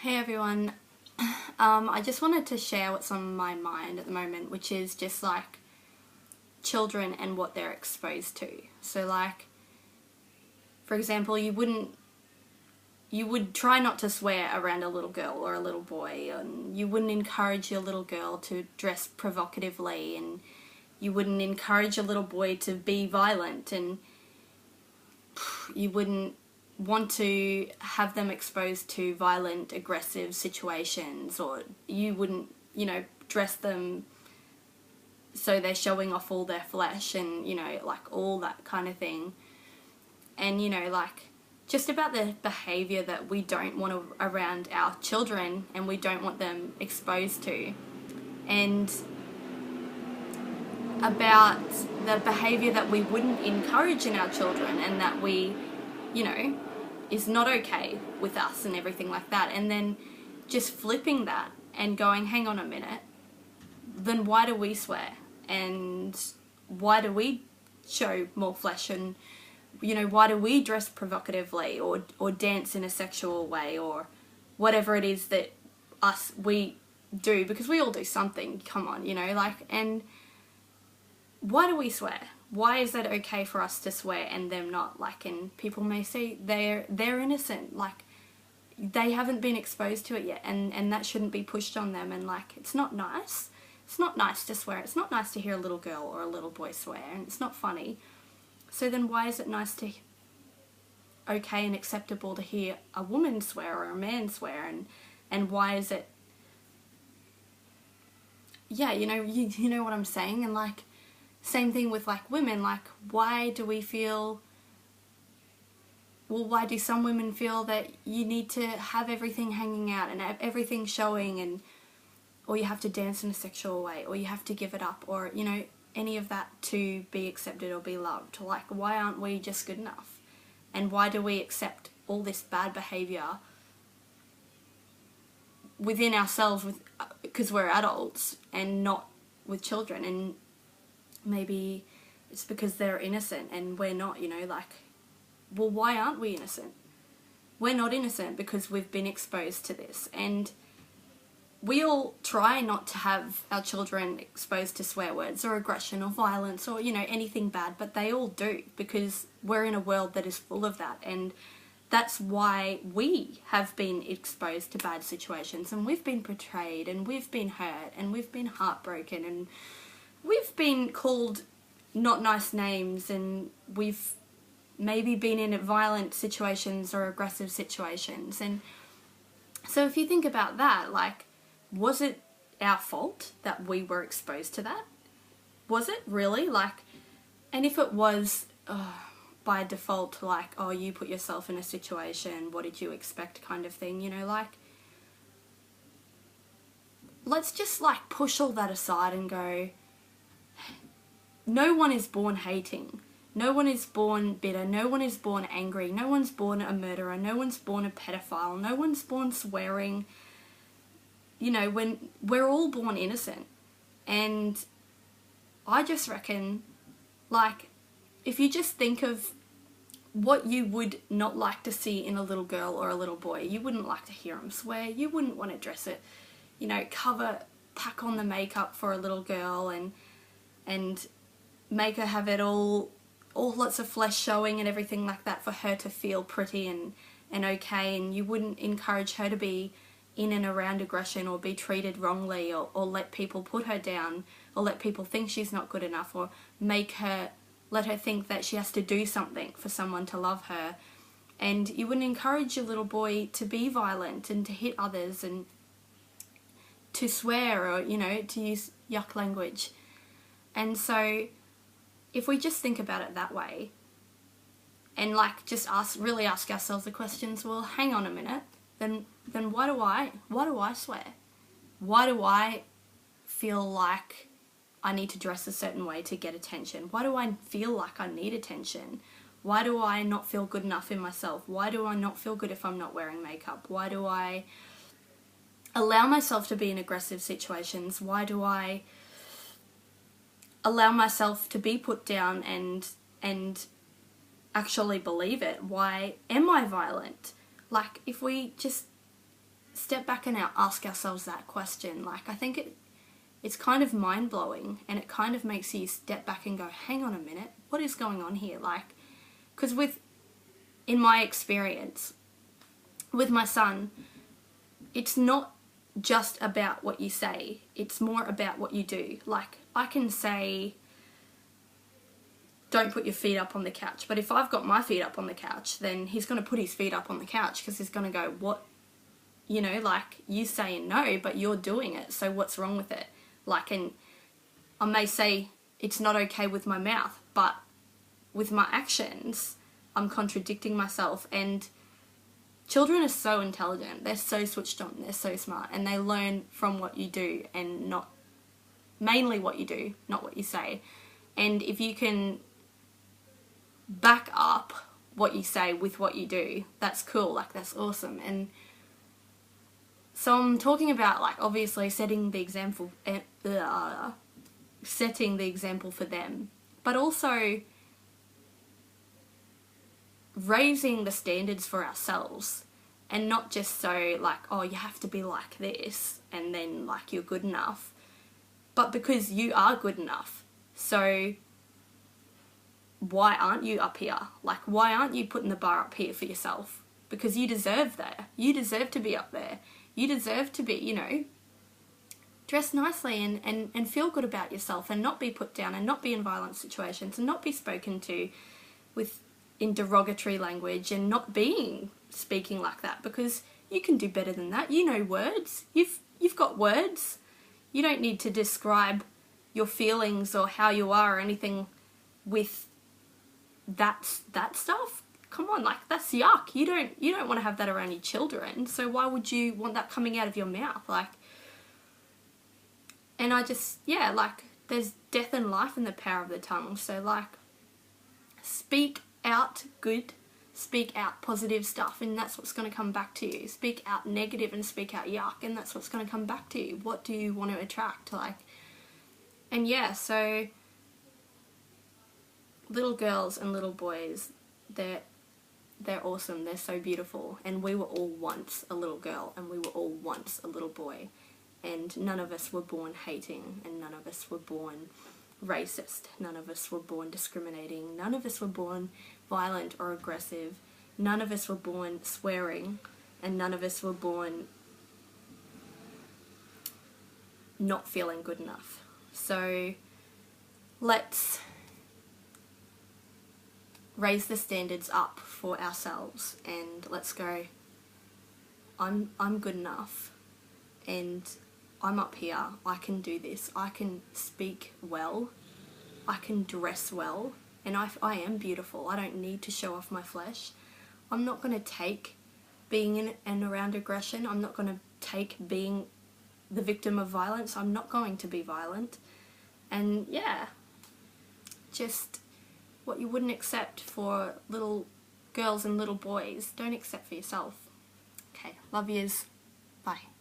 Hey everyone, I just wanted to share what's on my mind at the moment, which is just like children and what they're exposed to. So like, for example, you would try not to swear around a little girl or a little boy, and you wouldn't encourage your little girl to dress provocatively, and you wouldn't encourage a little boy to be violent, and you wouldn't want to have them exposed to violent, aggressive situations, or you wouldn't, dress them so they're showing off all their flesh and, like all that kind of thing. And, like just about the behaviour that we don't want around our children and we don't want them exposed to. And about the behaviour that we wouldn't encourage in our children and that we, is not okay with us and everything like that. And then just flipping that and going, hang on a minute, then why do we swear? And why do we show more flesh? And, why do we dress provocatively or dance in a sexual way or whatever it is that we do? Because we all do something, come on, and why do we swear? Why is that okay for us to swear and them not? And people may say they're innocent, they haven't been exposed to it yet, and that shouldn't be pushed on them. And it's not nice. It's not nice to swear. It's not nice to hear a little girl or a little boy swear, and it's not funny. So then why is it okay and acceptable to hear a woman swear or a man swear, and why is it, you know what I'm saying? And same thing with women, why do some women feel that you need to have everything hanging out and have everything showing, or you have to dance in a sexual way, or you have to give it up, or, any of that to be accepted or be loved? Why aren't we just good enough? And why do we accept all this bad behaviour within ourselves because we're adults and not with children? And maybe it's because they're innocent and we're not, well, why aren't we innocent? We're not innocent because we've been exposed to this. And we all try not to have our children exposed to swear words or aggression or violence or, anything bad, but they all do, because we're in a world that is full of that. And that's why we have been exposed to bad situations, and we've been betrayed, and we've been hurt, and we've been heartbroken, and we've been called not nice names, and we've maybe been in violent situations or aggressive situations. And so if you think about that, was it our fault that we were exposed to that? Was it really? And if it was, by default, oh, you put yourself in a situation, what did you expect kind of thing, let's just push all that aside and go, no one is born hating. No one is born bitter. No one is born angry. No one's born a murderer. No one's born a pedophile. No one's born swearing. When we're all born innocent. And I just reckon, if you just think of what you would not like to see in a little girl or a little boy, you wouldn't like to hear them swear. You wouldn't want to dress it, pack on the makeup for a little girl and make her have it all lots of flesh showing and everything like that for her to feel pretty and okay. And you wouldn't encourage her to be in and around aggression or be treated wrongly, or let people put her down, or let people think she's not good enough, or let her think that she has to do something for someone to love her. And you wouldn't encourage your little boy to be violent and to hit others and to swear or, to use yuck language. And so if we just think about it that way and just really ask ourselves the questions, well, hang on a minute, then why do I swear? Why do I feel like I need to dress a certain way to get attention? Why do I feel like I need attention? Why do I not feel good enough in myself? Why do I not feel good if I'm not wearing makeup? Why do I allow myself to be in aggressive situations? Why do I allow myself to be put down and actually believe it? Why am I violent? If we just step back and ask ourselves that question. Like, I think it's kind of mind-blowing, and it kind of makes you step back and go, hang on a minute, what is going on here? Like, because in my experience with my son, it's not just about what you say, it's more about what you do. Like, I can say, don't put your feet up on the couch, but if I've got my feet up on the couch, then he's going to put his feet up on the couch, because he's going to go, what, you know, like, you saying no, but you're doing it, so what's wrong with it? Like, and I may say it's not okay with my mouth, but with my actions, I'm contradicting myself. And children are so intelligent, they're so switched on, they're so smart, and they learn from what you do, and not mainly what you do, not what you say. And if you can back up what you say with what you do, that's cool, like, that's awesome. And so I'm talking about, like, obviously setting the example for them, but also raising the standards for ourselves, and not just so, like, oh, you have to be like this and then, like, you're good enough, but because you are good enough. So why aren't you up here? Like, why aren't you putting the bar up here for yourself? Because you deserve that. You deserve to be up there. You deserve to be, you know, dress nicely and feel good about yourself, and not be put down, and not be in violent situations, and not be spoken to in derogatory language, and not speaking like that, because you can do better than that. You know words. You've got words. You don't need to describe your feelings or how you are or anything with that stuff. Come on, like, that's yuck. You don't want to have that around your children, so why would you want that coming out of your mouth? Like, and I just, yeah, like, there's death and life in the power of the tongue. So, like, speak out good, speak out positive stuff, and that's what's going to come back to you. Speak out negative and speak out yuck, and that's what's going to come back to you. What do you want to attract? Like, and yeah, so little girls and little boys, they're awesome, they're so beautiful, and we were all once a little girl, and we were all once a little boy, and none of us were born hating, and none of us were born racist, none of us were born discriminating, none of us were born violent or aggressive, none of us were born swearing, and none of us were born not feeling good enough. So let's raise the standards up for ourselves, and let's go, I'm good enough, and I'm up here, I can do this, I can speak well, I can dress well, and I am beautiful. I don't need to show off my flesh. I'm not going to take being in and around aggression. I'm not going to take being the victim of violence. I'm not going to be violent. And yeah, just what you wouldn't accept for little girls and little boys, don't accept for yourself. Okay, love yous. Bye.